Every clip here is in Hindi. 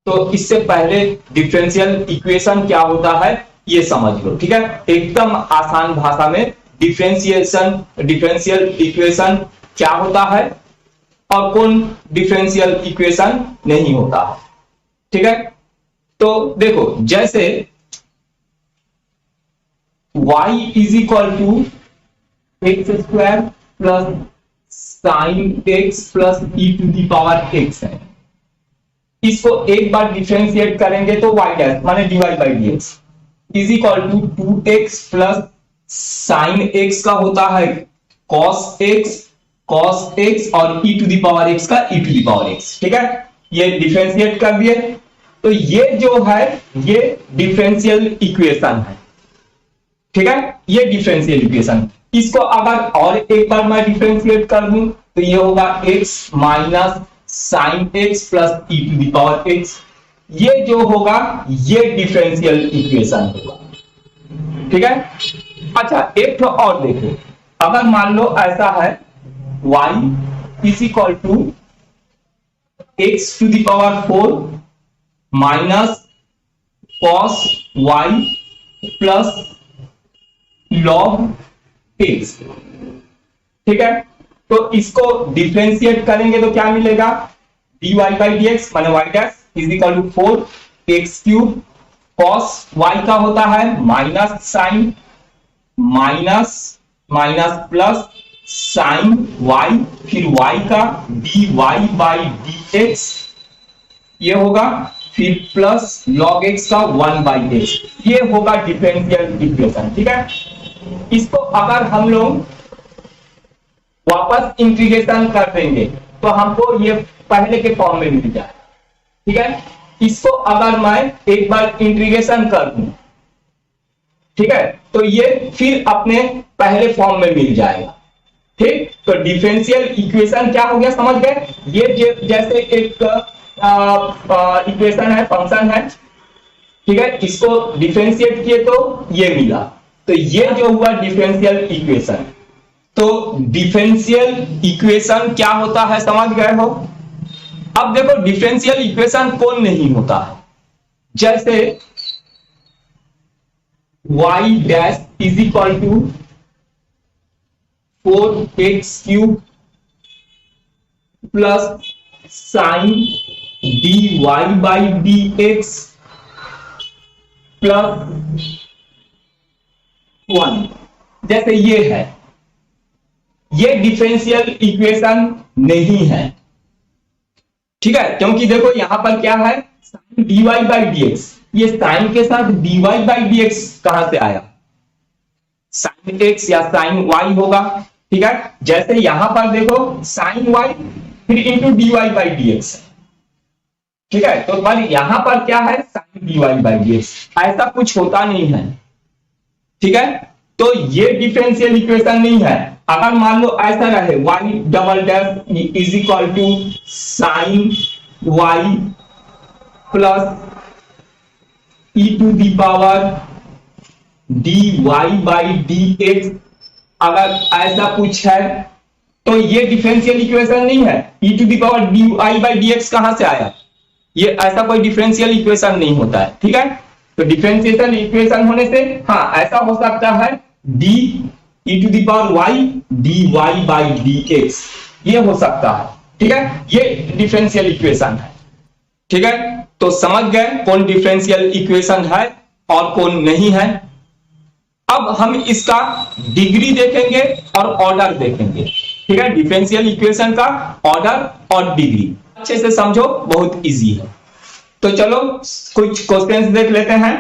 तो इससे पहले डिफरेंशियल इक्वेशन क्या होता है ये समझ लो, ठीक है। एकदम आसान भाषा में डिफरेंशियल इक्वेशन क्या होता है और कौन डिफरेंशियल इक्वेशन नहीं होता है, ठीक है। तो देखो, जैसे y is equal to x square plus sine x plus e to the power x है, इसको एक बार डिफरेंशिएट करेंगे तो y डैश माने dy by d x is equal to 2x plus sine x का होता है cos x और e to the power x का e to the power x, ठीक है। ये डिफरेंशिएट कर दिए, तो ये जो है ये डिफरेंशियल इक्वेशन है, ठीक है। ये डिफरेंशियल इक्वेशन, इसको अगर और एक बार मैं डिफरेंशिएट कर दूं तो ये होगा x minus sine x plus e to the power x, ये जो होगा ये डिफरेंशियल इक्वेशन होगा, ठीक है। अच्छा, एक तो और देखो, अगर मान लो ऐसा है y is equal to x to the power 4 minus cos y plus log x, ठीक है। तो इसको डिफरेंशिएट करेंगे तो क्या मिलेगा, dy बाई डी एक्स माने y dash is equal to 4 x cube, cos y का होता है minus sine minus minus plus sine y, फिर y का dy बाई डी एक्स ये होगा, फिर प्लस लॉग x का 1 बाई एक्स, ये होगा डिफरेंशियल इक्वेशन, ठीक है। इसको अगर हम लोग वापस इंटीग्रेशन कर देंगे तो हमको ये पहले के फॉर्म में मिल जाए, ठीक है। इसको अगर मैं एक बार इंटीग्रेशन कर दूं, ठीक है, तो ये फिर अपने पहले फॉर्म में मिल जाएगा, ठीक। तो डिफरेंशियल इक्वेशन क्या हो गया समझ गए, ये जैसे एक इक्वेशन है, फंक्शन है, ठीक है, इसको डिफरेंशिएट किए तो ये मिला, तो ये जो हुआ डिफरेंशियल इक्वेशन। तो डिफरेंशियल इक्वेशन क्या होता है समझ गए हो। अब देखो डिफरेंशियल इक्वेशन कौन नहीं होता है, जैसे y dash is equal to 4x cube plus sine dy by d x plus 1, जैसे ये है, ये डिफरेंशियल इक्वेशन नहीं है, ठीक है। क्योंकि देखो यहां पर क्या है, sine dy by d x, ये साइन के साथ dy बाई डी एक्स कहां से आया, साइन x या साइन y होगा, ठीक है। जैसे यहां पर देखो साइन y फिर into dy by d x, ठीक है। तो पर यहां पर क्या है, sine dy by d x, ऐसा कुछ होता नहीं है, ठीक है। तो ये डिफरेंशियल इक्वेशन नहीं है। अगर मान लो ऐसा रहे y double dash is equal to sine y plus e to the power dy by d x, अगर ऐसा कुछ है तो ये डिफरेंशियल इक्वेशन नहीं है। E to the power dy by d x कहां से आया, ये ऐसा कोई डिफरेंशियल इक्वेशन नहीं होता है, ठीक है। तो डिफरेंशियल इक्वेशन होने से हाँ ऐसा हो सकता है d e to the power y dy by d x, ये हो सकता है, ठीक है। ये डिफरेंशियल इक्वेशन है, ठीक है। तो समझ गए कौन डिफरेंशियल इक्वेशन है और कौन नहीं है। अब हम इसका डिग्री देखेंगे और ऑर्डर देखेंगे, ठीक है। डिफरेंशियल इक्वेशन का ऑर्डर और डिग्री अच्छे से समझो, बहुत इजी है। तो चलो कुछ क्वेश्चंस देख लेते हैं।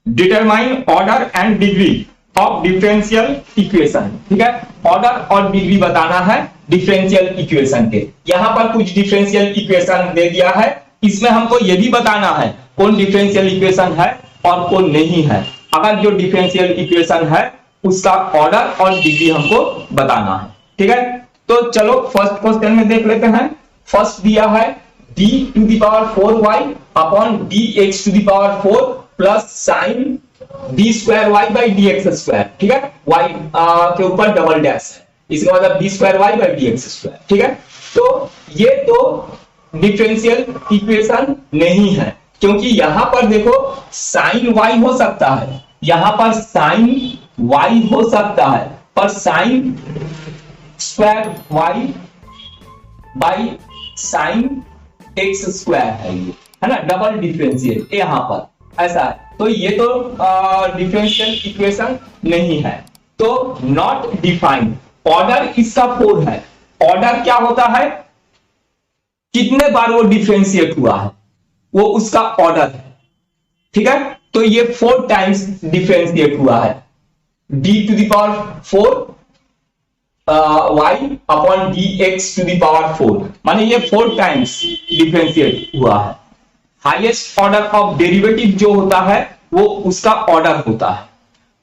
Determine order and degree of differential equation, ठीक है। ऑर्डर और डिग्री बताना है डिफरेंशियल इक्वेशन के। यहां पर कुछ डिफरेंशियल इक्वेशन दे दिया है, इसमें हमको यह भी बताना है कौन डिफरेंशियल इक्वेशन है और कौन नहीं है। अगर जो डिफरेंशियल इक्वेशन है उसका ऑर्डर और डिग्री हमको बताना है, ठीक है। तो चलो फर्स्ट क्वेश्चन में देख लेते हैं। फर्स्ट दिया है d to the power 4y upon dx to the power 4 plus sine d square y by dx square, ठीक है। y के ऊपर डबल डैश है, इसका मतलब d square y by dx square, ठीक है। तो ये तो डिफरेंशियल इक्वेशन नहीं है, क्योंकि यहां पर देखो साइन वाई हो सकता है, यहां पर साइन वाई हो सकता है, पर sine square y by sine x square है, ये है ना, डबल डिफरेंशियल यहां पर ऐसा है, तो ये तो डिफरेंशियल इक्वेशन नहीं है, तो नॉट डिफाइंड। ऑर्डर इसका 4 है। ऑर्डर क्या होता है, कितने बार वो डिफरेंशिएट हुआ है, वो उसका ऑर्डर है, ठीक है। तो ये 4 टाइम्स डिफरेंशिएट हुआ है, d to the power 4 y upon dx to the power 4, माने ये 4 टाइम्स डिफरेंशिएट हुआ है। हाईएस्ट ऑर्डर ऑफ डेरिवेटिव जो होता है वो उसका ऑर्डर होता है,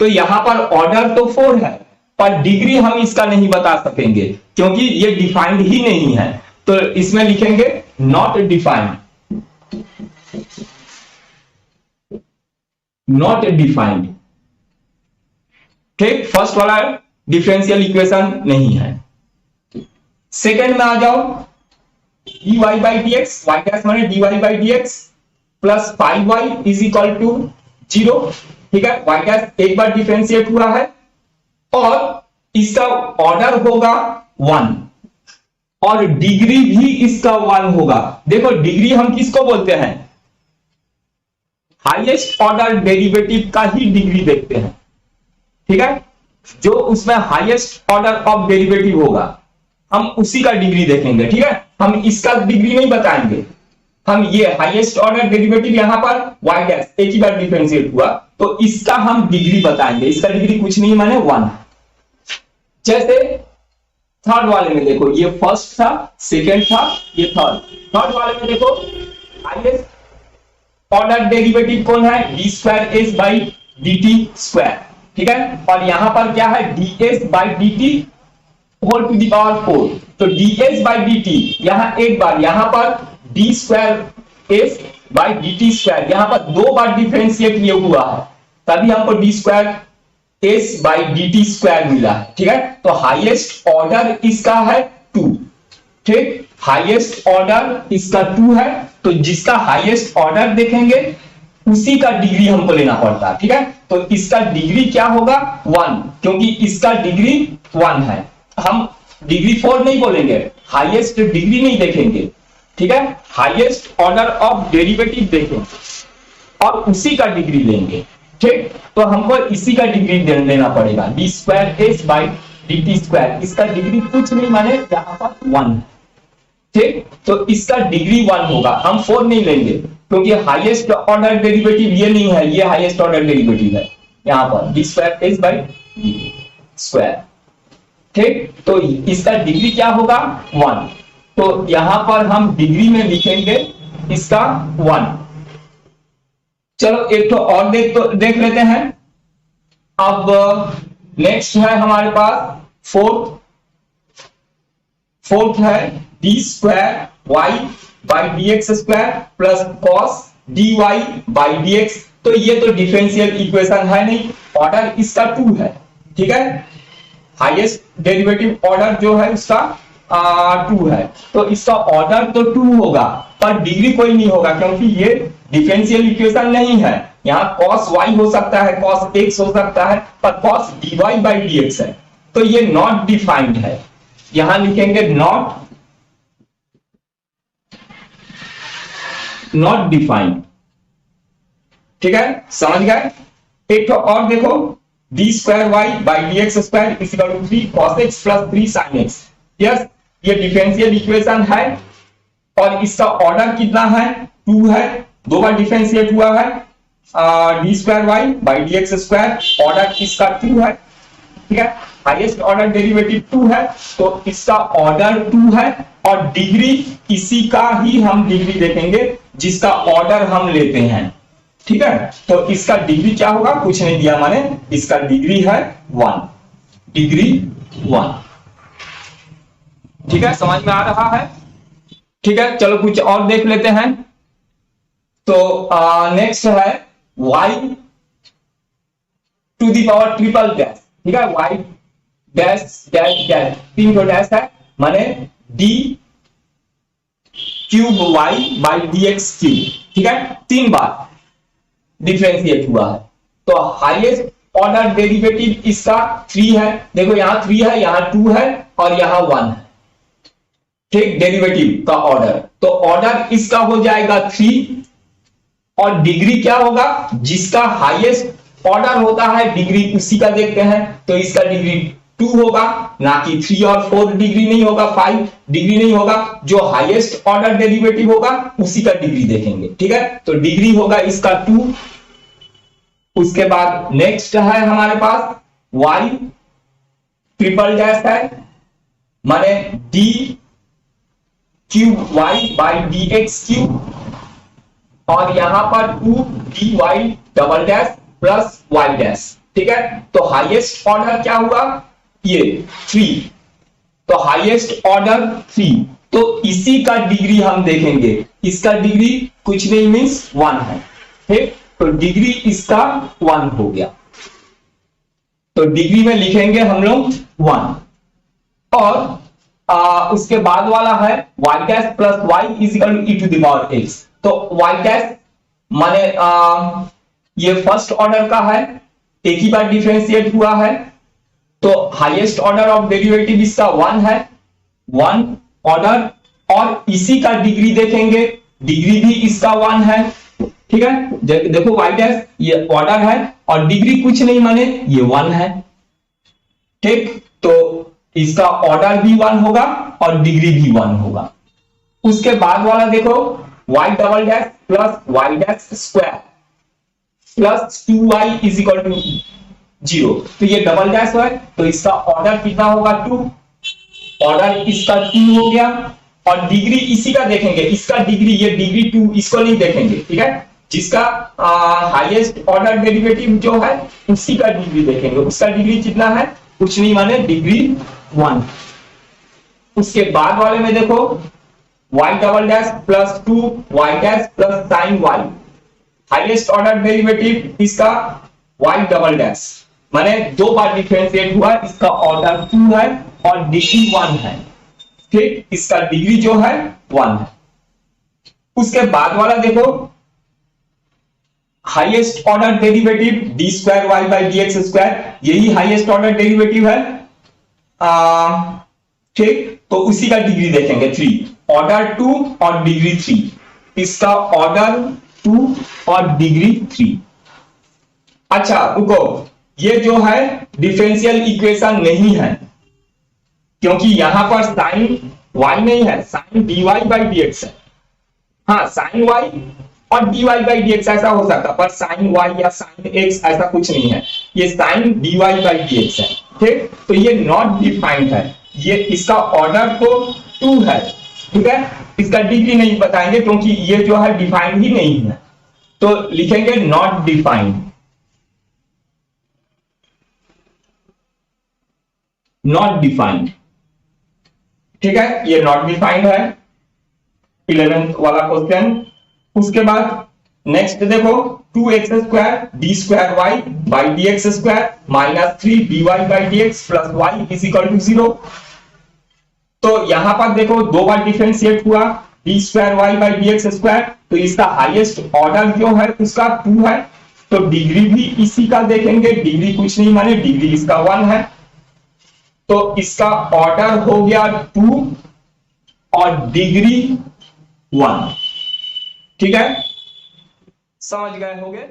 तो यहां पर ऑर्डर तो 4 है, पर डिग्री हम इसका नहीं बता सकेंगे क्योंकि ये डिफाइंड ही नहीं है, तो इसमें लिखेंगे नॉट डिफाइंड, नॉट डिफाइंड, ठीक। फर्स्ट वाला डिफरेंशियल इक्वेशन नहीं है। सेकंड में आ जाओ, dy by dx, y dash माने dy by dx plus 5y is equal to 0, ठीक है। y डैश एक बार डिफरेंशिएट हुआ है और इसका ऑर्डर होगा 1 और डिग्री भी इसका 1 होगा। देखो डिग्री हम किसको बोलते हैं, हाईएस्ट ऑर्डर डेरिवेटिव का ही डिग्री देखते हैं, ठीक है। जो उसमें हाईएस्ट ऑर्डर ऑफ डेरिवेटिव होगा हम उसी का डिग्री देखेंगे, ठीक है। हम इसका डिग्री नहीं बताएंगे, हम ये हाईएस्ट ऑर्डर डेरिवेटिव यहां पर y डैश एक ही बार डिफरेंशिएट हुआ तो इसका हम डिग्री बताएंगे, इसका डिग्री कुछ नहीं माने 1। जैसे थर्ड वाले में देखो, ये फर्स्ट था, सेकंड था, ये थर्ड वाले में देखो हाईएस्ट ऑर्डर डेरिवेटिव कौन है, d square s by d t square, ठीक है। और यहां पर क्या है, d s by d t whole to the power 4, तो d s by d t यहां एक बार, यहां पर d square s by d t square यहां पर 2 बार डिफरेंशिएट ये हुआ है, तभी हमको D square s by d t square मिला है, ठीक है। तो हाईएस्ट ऑर्डर इसका है 2, ठीक। हाईएस्ट ऑर्डर इसका 2 है, तो जिसका हाईएस्ट ऑर्डर देखेंगे उसी का डिग्री हमको लेना पड़ता है, ठीक है। तो इसका डिग्री क्या होगा 1, क्योंकि इसका डिग्री 1 है। हम डिग्री 4 नहीं बोलेंगे, हाईएस्ट डिग्री नहीं देखेंगे, ठीक है। हाईएस्ट ऑर्डर ऑफ डेरिवेटिव देखेंगे और उसी का डिग्री लेंगे, ठीक। तो हमको इसी का डिग्री लेना पड़ेगा, D square s by d t square, इसका डिग्री कुछ नहीं माने यहां पर 1, ठीक। तो इसका डिग्री 1 होगा, हम 4 नहीं लेंगे क्योंकि हाईएस्ट ऑर्डर डेरिवेटिव ये नहीं है, ये हाईएस्ट ऑर्डर डेरिवेटिव है यहां पर d square s by D square, ठीक। तो इसका डिग्री क्या होगा 1, तो यहां पर हम डिग्री में लिखेंगे इसका 1। चलो एक तो और देख लेते हैं। अब नेक्स्ट है हमारे पास फोर्थ है d square y by d x square plus cos d y by d x. तो ये तो डिफरेंशियल इक्वेशन है नहीं, ऑर्डर इसका 2 है, ठीक है। हाईएस्ट डेरिवेटिव ऑर्डर जो है उसका 2 है, तो इसका ऑर्डर तो 2 होगा पर डिग्री कोई नहीं होगा क्योंकि ये डिफरेंशियल इक्वेशन नहीं है। यहाँ cos y हो सकता है, cos x हो सकता है, पर cos dy बाई dx है, तो ये नॉट डिफाइंड है। यहां लिखेंगे नॉट डिफाइंड, ठीक है, समझ गए। एक तो और देखो, d square y by d x square is equal to 3 cos x plus 3 sin x। Yes, ये डिफरेंशियल इक्वेशन है और इसका ऑर्डर कितना है 2 है, 2 बार डिफरेंशिएट हुआ है, d square y by d x square, order इसका 2 है, ठीक है। हाईएस्ट ऑर्डर डेरिवेटिव 2 है तो इसका ऑर्डर 2 है और डिग्री इसी का ही हम डिग्री देखेंगे जिसका ऑर्डर हम लेते हैं, ठीक है। तो इसका डिग्री क्या होगा, कुछ नहीं दिया माने इसका डिग्री है 1, डिग्री 1, ठीक है, समझ में आ रहा है, ठीक है। चलो कुछ और देख लेते हैं। तो नेक्स्ट है y to the power triple dash, ठीक है, y dash dash dash 3 dash है, माने d cube y by d x cube. ठीक है, 3 बार डिफरेंशिएट हुआ है। तो हाईएस्ट ऑर्डर डेरिवेटिव इसका 3 है। देखो यहां 3 है, यहां 2 है और यहां 1 है। ठीक, डेरिवेटिव का ऑर्डर, तो ऑर्डर इसका हो जाएगा 3 और डिग्री क्या होगा, जिसका हाईएस्ट ऑर्डर होता है डिग्री उसी का देखते हैं। तो इसका डिग्री 2 होगा, ना कि 3 और 4 डिग्री नहीं होगा, 5 डिग्री नहीं होगा। जो हाईएस्ट ऑर्डर डेरिवेटिव होगा उसी का डिग्री देखेंगे। ठीक है, तो डिग्री होगा इसका 2। उसके बाद नेक्स्ट है हमारे पास y ट्रिपल डैश है, माने d cube y by d x cube, और यहां पर 2 d y double dash plus y dash. ठीक है, तो हाईएस्ट ऑर्डर क्या हुआ, ये 3, तो हाईएस्ट ऑर्डर 3, तो इसी का डिग्री हम देखेंगे। इसका डिग्री कुछ नहीं मीन्स 1 है। ठीक, तो डिग्री इसका 1 हो गया, तो डिग्री में लिखेंगे हम लोग 1। और उसके बाद वाला है y dash plus y is equal to e to the power x. तो y डैश माने ये फर्स्ट ऑर्डर का है, एक ही बार डिफरेंशिएट हुआ है, तो हाईएस्ट ऑर्डर ऑफ डेरिवेटिव इसका 1 है, 1 ऑर्डर, और इसी का डिग्री देखेंगे, डिग्री भी इसका 1 है। ठीक है, देखो y डैश ये ऑर्डर है और डिग्री कुछ नहीं माने ये 1 है। ठीक, तो इसका ऑर्डर भी 1 होगा और डिग्री भी 1 होगा। उसके बाद वाला देखो y double dash plus y dash square plus 2y is equal to 0। तो ये डबल डैश है, तो इसका ऑर्डर कितना होगा 2, ऑर्डर इसका 2 हो गया, और डिग्री इसी का देखेंगे, इसका डिग्री, ये डिग्री 2 इसको नहीं देखेंगे। ठीक है, जिसका हाईएस्ट ऑर्डर डेरिवेटिव जो है उसी का डिग्री देखेंगे। उसका डिग्री कितना है, कुछ नहीं माने डिग्री 1। उसके बाद वाले में देखो y double dash plus 2 y dash plus sine y, highest order derivative इसका y डबल डैश, माने 2 बार डिफरेंशिएट हुआ, इसका ऑर्डर 2 है और डिग्री 1 है। ठीक, इसका डिग्री जो है 1 है। उसके बाद वाला देखो highest order derivative d square y by d x square, यही हाईएस्ट ऑर्डर डेरिवेटिव है। ठीक, तो उसी का डिग्री देखेंगे 3, ऑर्डर 2 और डिग्री 3, इसका ऑर्डर 2 और डिग्री 3। अच्छा रुको, ये जो है डिफरेंशियल इक्वेशन नहीं है, क्योंकि यहां पर साइन y नहीं है, sine dy by d x है। हाँ, साइन y और dy बाई डी एक्स ऐसा हो सकता, पर साइन y या साइन x ऐसा कुछ नहीं है, ये sine dy by d x है। ठीक, तो ये नॉट डिफाइंड है, ये इसका ऑर्डर तो 2 है। ठीक है, इसका डिग्री नहीं बताएंगे क्योंकि ये जो है डिफाइंड ही नहीं है, तो लिखेंगे नॉट डिफाइंड, नॉट डिफाइंड। ठीक है, ये नॉट डिफाइंड है 11th वाला क्वेश्चन। उसके बाद नेक्स्ट देखो 2x square d square y by d x square minus 3 dy by d x plus y is equal to 0। तो यहां पर देखो 2 बार डिफरेंशिएट हुआ, d square y by d x square, तो इसका हाईएस्ट ऑर्डर जो है उसका 2 है, तो डिग्री भी इसी का देखेंगे, डिग्री कुछ नहीं माने डिग्री इसका 1 है, तो इसका ऑर्डर हो गया 2 और डिग्री 1। ठीक है, समझ गए होंगे।